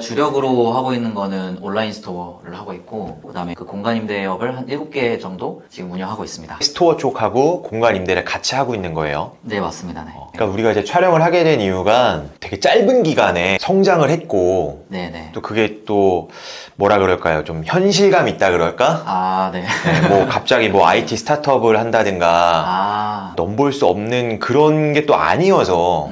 주력으로 하고 있는 거는 온라인 스토어를 하고 있고, 그 다음에 그 공간 임대업을 한 7개 정도 지금 운영하고 있습니다. 스토어 쪽하고 공간 임대를 같이 하고 있는 거예요. 네, 맞습니다. 네. 그러니까 우리가 이제 촬영을 하게 된 이유가 되게 짧은 기간에 성장을 했고, 네네. 또 그게 또 뭐라 그럴까요? 좀 현실감 있다 그럴까? 아, 네. 네, 뭐 갑자기 뭐 IT 스타트업을 한다든가 아, 넘볼 수 없는 그런 게 또 아니어서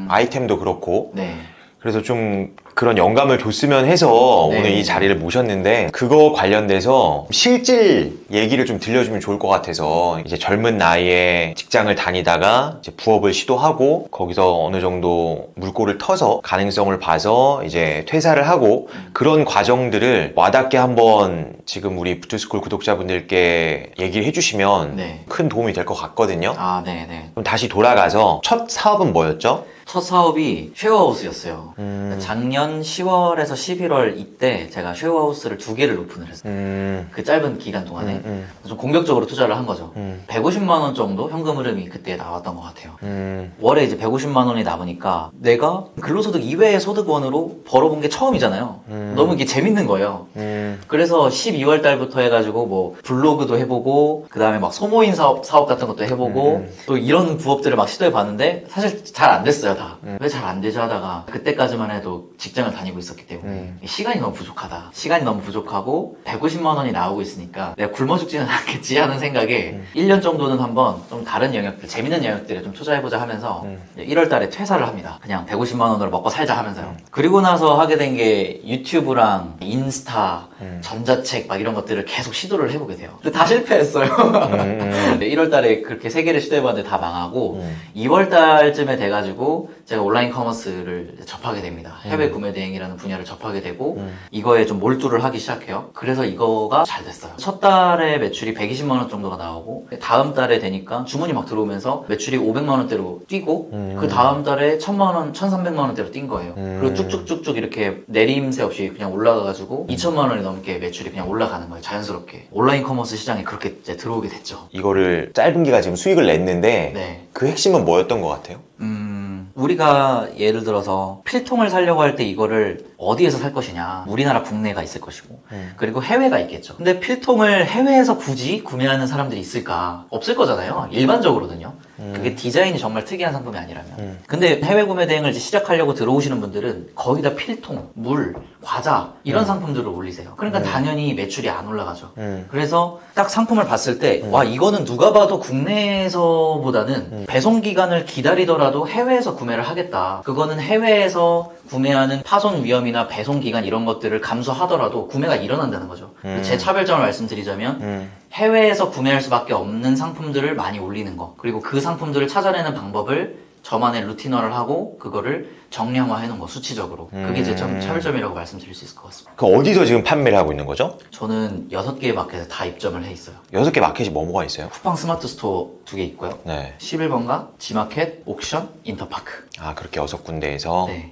아이템도 그렇고 네. 그래서 좀 그런 영감을 줬으면 해서 네. 오늘 이 자리를 모셨는데 그거 관련돼서 실질 얘기를 좀 들려주면 좋을 것 같아서 이제 젊은 나이에 직장을 다니다가 이제 부업을 시도하고 거기서 어느 정도 물꼬를 터서 가능성을 봐서 이제 퇴사를 하고 그런 과정들을 와닿게 한번 지금 우리 부투스쿨 구독자분들께 얘기를 해주시면 네. 큰 도움이 될 것 같거든요. 아, 네네. 그럼 다시 돌아가서 첫 사업은 뭐였죠? 첫 사업이 쉐어하우스였어요. 작년 10월에서 11월 이때 제가 쉐어하우스를 2개를 오픈을 했어요. 그 짧은 기간 동안에 좀 공격적으로 투자를 한 거죠. 150만 원 정도 현금 흐름이 그때 나왔던 것 같아요. 월에 이제 150만 원이 남으니까 내가 근로소득 이외의 소득원으로 벌어본 게 처음이잖아요. 너무 이게 재밌는 거예요. 그래서 12월 달부터 해가지고 뭐 블로그도 해보고 그 다음에 막 소모임 사업 같은 것도 해보고 또 이런 부업들을 막 시도해봤는데 사실 잘 안 됐어요. 다. 왜 잘 안 되지 하다가 그때까지만 해도 직장을 다니고 있었기 때문에 시간이 너무 부족하다. 시간이 너무 부족하고 150만 원이 나오고 있으니까 내가 굶어 죽지는 않겠지 하는 생각에 1년 정도는 한번 좀 다른 영역들, 재밌는 영역들에 좀 투자해보자 하면서 1월 달에 퇴사를 합니다. 그냥 150만 원으로 먹고 살자 하면서요. 그리고 나서 하게 된 게 유튜브랑 인스타, 전자책 막 이런 것들을 계속 시도를 해보게 돼요. 근데 다 실패했어요. 1월 달에 그렇게 3개를 시도해봤는데 다 망하고 2월 달쯤에 돼가지고 제가 온라인 커머스를 접하게 됩니다. 해외 구매 대행이라는 분야를 접하게 되고 이거에 좀 몰두를 하기 시작해요. 그래서 이거가 잘 됐어요. 첫 달에 매출이 120만 원 정도가 나오고 다음 달에 되니까 주문이 막 들어오면서 매출이 500만 원대로 뛰고 그 다음 달에 1000만 원, 1300만 원대로 뛴 거예요. 그리고 쭉쭉쭉쭉 이렇게 내림새 없이 그냥 올라가가지고 2000만 원이 넘게 매출이 그냥 올라가는 거예요. 자연스럽게. 온라인 커머스 시장에 그렇게 이제 들어오게 됐죠. 이거를 짧은 기간 지금 수익을 냈는데 네. 그 핵심은 뭐였던 것 같아요? 우리가 예를 들어서 필통을 사려고 할 때 이거를 어디에서 살 것이냐. 우리나라 국내가 있을 것이고 그리고 해외가 있겠죠. 근데 필통을 해외에서 굳이 구매하는 사람들이 있을까? 없을 거잖아요. 일반적으로는요. 그게 디자인이 정말 특이한 상품이 아니라면. 근데 해외 구매 대행을 이제 시작하려고 들어오시는 분들은 거의 다 필통, 물, 과자 이런 상품들을 올리세요. 그러니까 당연히 매출이 안 올라가죠. 그래서 딱 상품을 봤을 때 와, 이거는 누가 봐도 국내에서보다는 배송 기간을 기다리더라도 해외에서 구매를 하겠다. 그거는 해외에서 구매하는 파손 위험이나 배송 기간 이런 것들을 감수하더라도 구매가 일어난다는 거죠. 제 차별점을 말씀드리자면 해외에서 구매할 수밖에 없는 상품들을 많이 올리는 거, 그리고 그 상품들을 찾아내는 방법을 저만의 루틴화를 하고 그거를 정량화해 놓은 거, 수치적으로. 그게 제 차별점이라고 말씀드릴 수 있을 것 같습니다. 그 어디서 지금 판매를 하고 있는 거죠? 저는 6개의 마켓에 다 입점을 해 있어요. 6개 마켓이 뭐가 있어요? 쿠팡 스마트 스토어 2개 있고요. 네. 11번가, 지마켓, 옥션, 인터파크. 아, 그렇게 6군데에서? 네.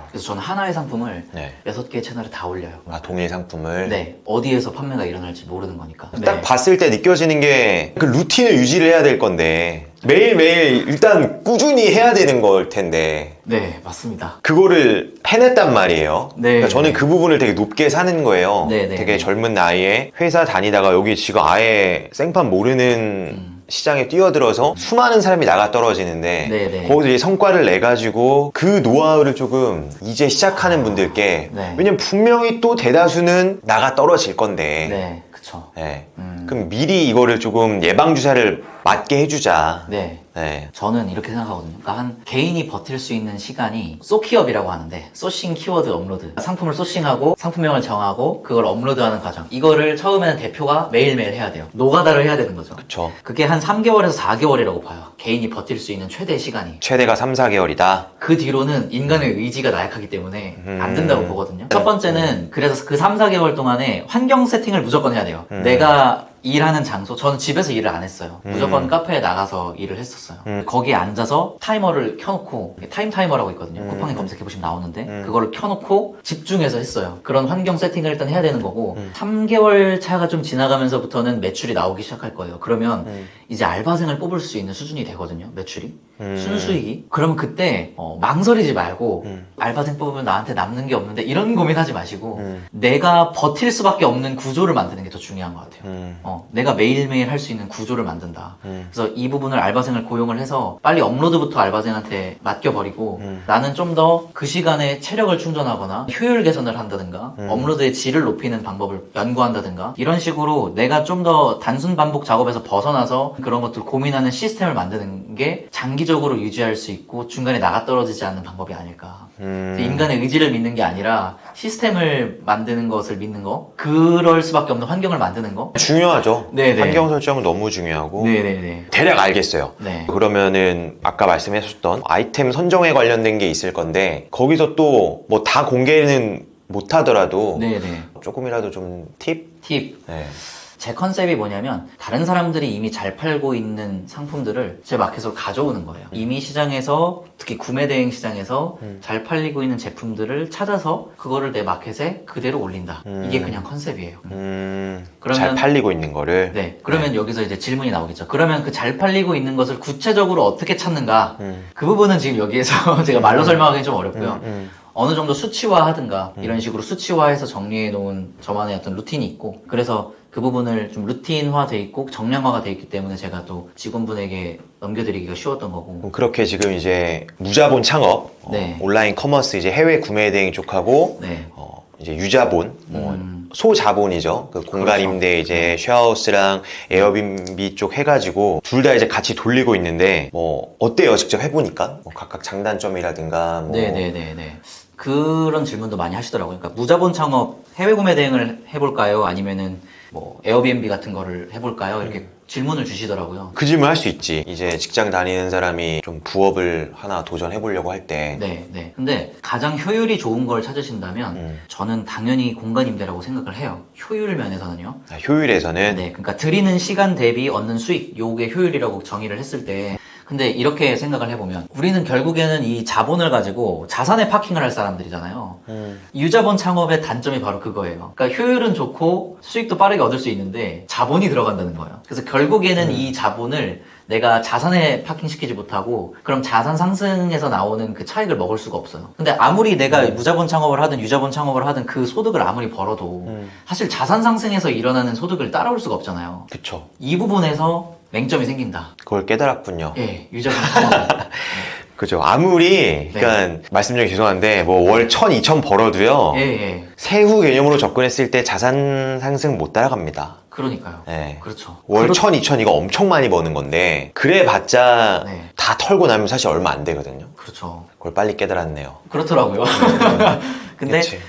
그래서 저는 하나의 상품을 네. 6개의 채널에 다 올려요. 아, 동일 상품을? 네. 어디에서 판매가 일어날지 모르는 거니까. 딱 네. 봤을 때 느껴지는 게 그 루틴을 유지를 해야 될 건데 매일매일 일단 꾸준히 해야 되는 걸 텐데 네, 맞습니다. 그거를 해냈단 말이에요. 네. 그러니까 저는 그 부분을 되게 높게 사는 거예요. 네, 네. 되게 젊은 나이에 회사 다니다가 여기 지금 아예 생판 모르는 시장에 뛰어들어서 수많은 사람이 나가 떨어지는데 네, 네. 거기서 이제 성과를 내가지고 그 노하우를 조금 이제 시작하는 분들께 네. 왜냐면 분명히 또 대다수는 나가 떨어질 건데 네, 그쵸. 네. 그럼 미리 이거를 조금 예방주사를 맞게 해주자. 네. 네. 저는 이렇게 생각하거든요. 그러니까 한 개인이 버틸 수 있는 시간이 소키업이라고 하는데, 소싱 키워드 업로드, 상품을 소싱하고 상품명을 정하고 그걸 업로드하는 과정, 이거를 처음에는 대표가 매일매일 해야 돼요. 노가다를 해야 되는 거죠. 그쵸. 그게 한 3개월에서 4개월이라고 봐요. 개인이 버틸 수 있는 최대 시간이. 최대가 3, 4개월이다. 그 뒤로는 인간의 의지가 나약하기 때문에 안 된다고 보거든요. 첫 번째는 그래서 그 3, 4개월 동안에 환경 세팅을 무조건 해야 돼요. 내가 일하는 장소, 저는 집에서 일을 안 했어요. 무조건 카페에 나가서 일을 했었어요. 거기에 앉아서 타이머를 켜놓고, 타이머라고 있거든요. 쿠팡에 검색해보시면 나오는데, 그거를 켜놓고 집중해서 했어요. 그런 환경 세팅을 일단 해야 되는 거고, 3개월 차가 좀 지나가면서부터는 매출이 나오기 시작할 거예요. 그러면 이제 알바생을 뽑을 수 있는 수준이 되거든요. 매출이. 순수익이. 그러면 그때 망설이지 말고 알바생 뽑으면 나한테 남는 게 없는데 이런 고민하지 마시고 내가 버틸 수밖에 없는 구조를 만드는 게 더 중요한 것 같아요. 내가 매일매일 할 수 있는 구조를 만든다. 그래서 이 부분을 알바생을 고용을 해서 빨리 업로드부터 알바생한테 맡겨버리고 나는 좀 더 그 시간에 체력을 충전하거나 효율 개선을 한다든가 업로드의 질을 높이는 방법을 연구한다든가 이런 식으로 내가 좀 더 단순 반복 작업에서 벗어나서 그런 것들 고민하는 시스템을 만드는 게 장기적으로 유지할 수 있고 중간에 나가 떨어지지 않는 방법이 아닐까. 인간의 의지를 믿는 게 아니라 시스템을 만드는 것을 믿는 거, 그럴 수밖에 없는 환경을 만드는 거. 중요하죠. 네네. 환경 설정은 너무 중요하고. 네네네. 대략 알겠어요. 네. 그러면은 아까 말씀하셨던 아이템 선정에 관련된 게 있을 건데 거기서 또 뭐 다 공개는 못 하더라도 네네. 조금이라도 좀 팁? 팁. 네. 제 컨셉이 뭐냐면 다른 사람들이 이미 잘 팔고 있는 상품들을 제 마켓으로 가져오는 거예요. 이미 시장에서 특히 구매 대행 시장에서 잘 팔리고 있는 제품들을 찾아서 그거를 내 마켓에 그대로 올린다. 이게 그냥 컨셉이에요. 잘 팔리고 있는 거를. 네. 그러면 여기서 이제 질문이 나오겠죠. 그러면 그 잘 팔리고 있는 것을 구체적으로 어떻게 찾는가? 그 부분은 지금 여기에서 제가 말로 설명하기는 좀 어렵고요. 어느 정도 수치화 하든가 이런 식으로 수치화해서 정리해 놓은 저만의 어떤 루틴이 있고 그래서 그 부분을 좀 루틴화 돼 있고 정량화가 돼 있기 때문에 제가 또 직원분에게 넘겨드리기가 쉬웠던 거고. 그렇게 지금 이제 무자본 창업, 네. 온라인 커머스 이제 해외 구매 대행 쪽하고 네. 이제 유자본, 소자본이죠. 그 공간 그렇죠. 임대 이제 쉐어하우스랑 에어비앤비 쪽 해가지고 둘 다 이제 같이 돌리고 있는데 뭐 어때요? 직접 해보니까 뭐 각각 장단점이라든가 뭐. 네네네네. 그런 질문도 많이 하시더라고요. 그러니까 무자본 창업 해외 구매 대행을 해볼까요? 아니면은 뭐 에어비앤비 같은 거를 해볼까요? 이렇게 질문을 주시더라고요. 그 질문 할 수 있지. 이제 직장 다니는 사람이 좀 부업을 하나 도전해보려고 할 때. 네, 네. 근데 가장 효율이 좋은 걸 찾으신다면 저는 당연히 공간 임대라고 생각을 해요. 효율 면에서는요. 효율에서는. 네, 그러니까 드리는 시간 대비 얻는 수익, 요게 효율이라고 정의를 했을 때 근데 이렇게 생각을 해보면 우리는 결국에는 이 자본을 가지고 자산에 파킹을 할 사람들이잖아요. 유자본 창업의 단점이 바로 그거예요. 그러니까 효율은 좋고 수익도 빠르게 얻을 수 있는데 자본이 들어간다는 거예요. 그래서 결국에는 이 자본을 내가 자산에 파킹시키지 못하고 그럼 자산 상승에서 나오는 그 차익을 먹을 수가 없어요. 근데 아무리 내가 무자본 창업을 하든 유자본 창업을 하든 그 소득을 아무리 벌어도 사실 자산 상승에서 일어나는 소득을 따라올 수가 없잖아요. 그쵸. 이 부분에서 맹점이 생긴다. 그걸 깨달았군요. 예, 유자본 창업. 그죠. 아무리, 그러니까 말씀 중에 죄송한데, 뭐 월 1,000, 2,000 벌어도요. 예, 예. 세후 개념으로 접근했을 때 자산 상승 못 따라갑니다. 그러니까요. 네. 그렇죠. 월 1,000, 2,000 이거 엄청 많이 버는 건데, 그래 봤자 네. 다 털고 나면 사실 얼마 안 되거든요. 그렇죠. 그걸 빨리 깨달았네요. 그렇더라고요. 근데 그치.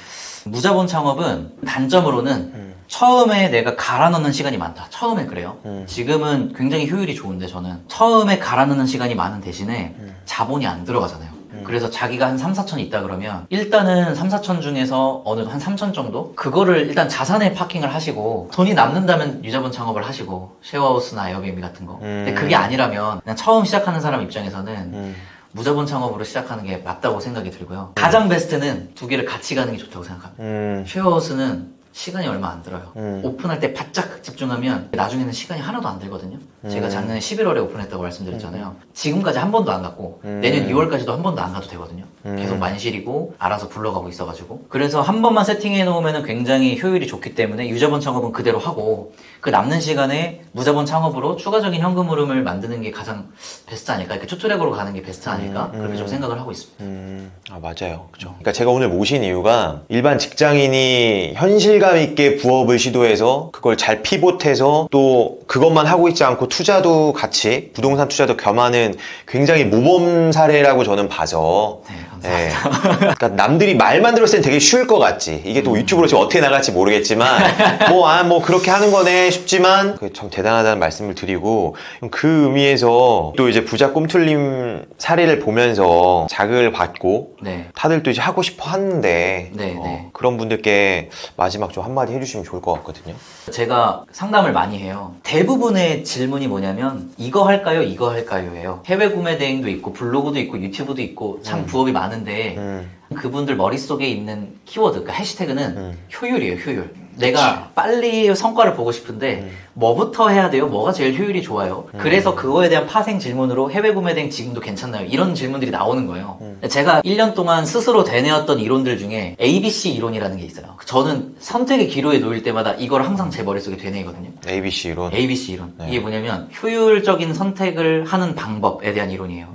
무자본 창업은 단점으로는 처음에 내가 갈아 넣는 시간이 많다. 처음에 그래요. 지금은 굉장히 효율이 좋은데 저는 처음에 갈아 넣는 시간이 많은 대신에 자본이 안 들어가잖아요. 그래서 자기가 한 3, 4천 있다 그러면 일단은 3, 4천 중에서 어느 한 3천 정도? 그거를 일단 자산에 파킹을 하시고 돈이 남는다면 유자본 창업을 하시고 쉐어하우스나 에어비앤비 같은 거. 근데 그게 아니라면 그냥 처음 시작하는 사람 입장에서는 무자본 창업으로 시작하는 게 맞다고 생각이 들고요. 가장 베스트는 두 개를 같이 가는 게 좋다고 생각합니다. 쉐어하우스는 시간이 얼마 안 들어요. 오픈할 때 바짝 집중하면 나중에는 시간이 하나도 안 들거든요. 제가 작년에 11월에 오픈했다고 말씀드렸잖아요. 지금까지 한 번도 안 갔고 내년 2월까지도 한 번도 안 가도 되거든요. 계속 만실이고 알아서 굴러가고 있어가지고 그래서 한 번만 세팅해 놓으면 굉장히 효율이 좋기 때문에 유자본 창업은 그대로 하고 그 남는 시간에 무자본 창업으로 추가적인 현금 흐름을 만드는 게 가장 베스트 아닐까? 이렇게 투트랙으로 가는 게 베스트 아닐까? 그렇게 좀 생각을 하고 있습니다. 아, 맞아요. 그죠. 그러니까 제가 오늘 모신 이유가 일반 직장인이 현실감 있게 부업을 시도해서 그걸 잘 피봇해서 또 그것만 하고 있지 않고 투자도 같이 부동산 투자도 겸하는 굉장히 모범 사례라고 저는 봐서 네, 감사합니다. 그러니까 남들이 말만 들었을 땐 되게 쉬울 것 같지. 이게 또 유튜브로 지금 어떻게 나갈지 모르겠지만 뭐 그렇게 하는 거네 싶지만 그게 참 대단하다는 말씀을 드리고 그 의미에서 또 이제 부자 꿈틀림 사례를 보면서 자극을 받고 네. 다들 또 이제 하고 싶어 하는데 네, 네. 그런 분들께 마지막 좀 한마디 해주시면 좋을 것 같거든요. 제가 상담을 많이 해요. 대부분의 질문이 뭐냐면 이거 할까요? 이거 할까요? 예요. 해외 구매 대행도 있고 블로그도 있고 유튜브도 있고 참 부업이 많은데 그분들 머릿속에 있는 키워드, 그러니까 해시태그는 효율이에요, 효율. 내가 빨리 성과를 보고 싶은데 뭐부터 해야 돼요? 뭐가 제일 효율이 좋아요? 그래서 그거에 대한 파생 질문으로 해외 구매 대행 지금도 괜찮나요? 이런 질문들이 나오는 거예요. 제가 1년 동안 스스로 되뇌었던 이론들 중에 ABC 이론이라는 게 있어요. 저는 선택의 기로에 놓일 때마다 이걸 항상 제 머릿속에 되뇌거든요. ABC 이론. ABC 이론. 네. 이게 뭐냐면 효율적인 선택을 하는 방법에 대한 이론이에요.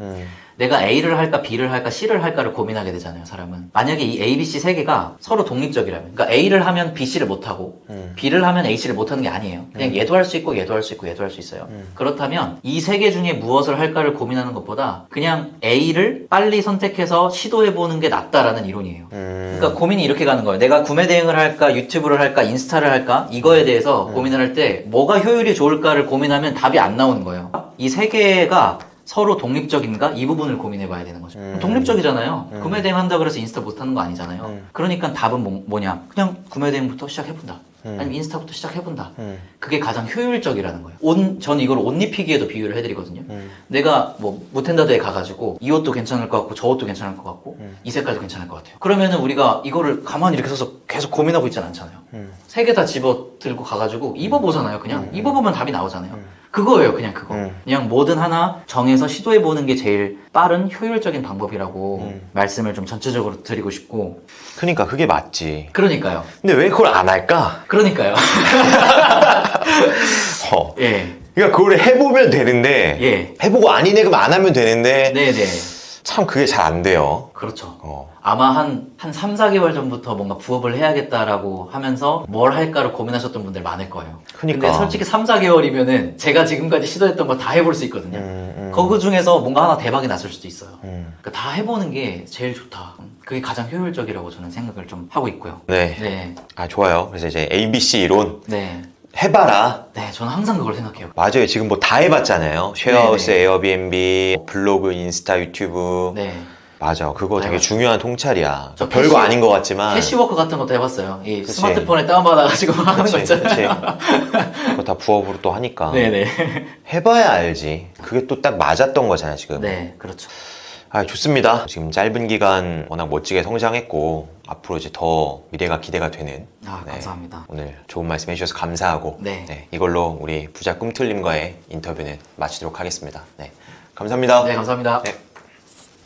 내가 A를 할까 B를 할까 C를 할까를 고민하게 되잖아요, 사람은. 만약에 이 A, B, C 세 개가 서로 독립적이라면, 그러니까 A를 하면 B, C를 못하고 B를 하면 A, C를 못하는 게 아니에요. 그냥 얘도 할 수 있고 얘도 할 수 있고 얘도 할 수 있어요. 그렇다면 이 세 개 중에 무엇을 할까를 고민하는 것보다 그냥 A를 빨리 선택해서 시도해보는 게 낫다라는 이론이에요. 그러니까 고민이 이렇게 가는 거예요. 내가 구매 대행을 할까, 유튜브를 할까, 인스타를 할까, 이거에 대해서 고민을 할 때 뭐가 효율이 좋을까를 고민하면 답이 안 나오는 거예요. 이 세 개가 서로 독립적인가? 이 부분을 고민해봐야 되는 거죠. 독립적이잖아요. 구매 대행 한다 그래서 인스타 못하는 거 아니잖아요. 그러니까 답은 뭐냐? 그냥 구매 대행부터 시작해본다. 아니면 인스타부터 시작해본다. 그게 가장 효율적이라는 거예요. 전 이걸 옷 입히기에도 비유를 해드리거든요. 내가 뭐 무텐다드에 가가지고 이 옷도 괜찮을 것 같고 저 옷도 괜찮을 것 같고 이 색깔도 괜찮을 것 같아요. 그러면은 우리가 이거를 가만히 이렇게 서서 계속 고민하고 있진 않잖아요. 세 개 다 집어 들고 가가지고 입어보잖아요. 그냥 입어보면 답이 나오잖아요. 그거예요, 그냥 그거. 그냥 뭐든 하나 정해서 시도해보는 게 제일 빠른 효율적인 방법이라고 말씀을 좀 전체적으로 드리고 싶고. 그러니까 그게 맞지. 그러니까요. 근데 왜 그걸 안 할까? 그러니까요. 예. 그러니까 그걸 해보면 되는데 예. 해보고 아니네 그럼 안 하면 되는데 네네. 참 그게 잘 안 돼요. 그렇죠. 아마 한 3, 4개월 전부터 뭔가 부업을 해야겠다라고 하면서 뭘 할까를 고민하셨던 분들 많을 거예요. 그러니까. 근데 솔직히 3, 4개월이면은 제가 지금까지 시도했던 거 다 해볼 수 있거든요. 그 중에서 뭔가 하나 대박이 났을 수도 있어요. 그러니까 다 해보는 게 제일 좋다. 그게 가장 효율적이라고 저는 생각을 좀 하고 있고요. 네. 네. 아, 좋아요. 그래서 이제 ABC 이론 네. 해봐라. 네, 저는 항상 그걸 생각해요. 맞아요. 지금 뭐 다 해봤잖아요. 쉐어하우스, 네네. 에어비앤비, 블로그, 인스타, 유튜브. 네. 맞아. 그거 되게 맞아요. 중요한 통찰이야. 저 별거 캐시- 아닌 것 같지만. 캐시워크 같은 것도 해봤어요. 이 그치. 스마트폰에 다운받아가지고 하는 거 그치, 있잖아요. 그치. 그거 다 부업으로 또 하니까. 네네. 해봐야 알지. 그게 또 딱 맞았던 거잖아, 지금. 네, 그렇죠. 아, 좋습니다. 지금 짧은 기간 워낙 멋지게 성장했고, 앞으로 이제 더 미래가 기대가 되는. 아, 감사합니다. 오늘 좋은 말씀 해주셔서 감사하고, 네. 이걸로 우리 부자 꿈틀님과의 인터뷰는 마치도록 하겠습니다. 네. 감사합니다. 네, 감사합니다. 네.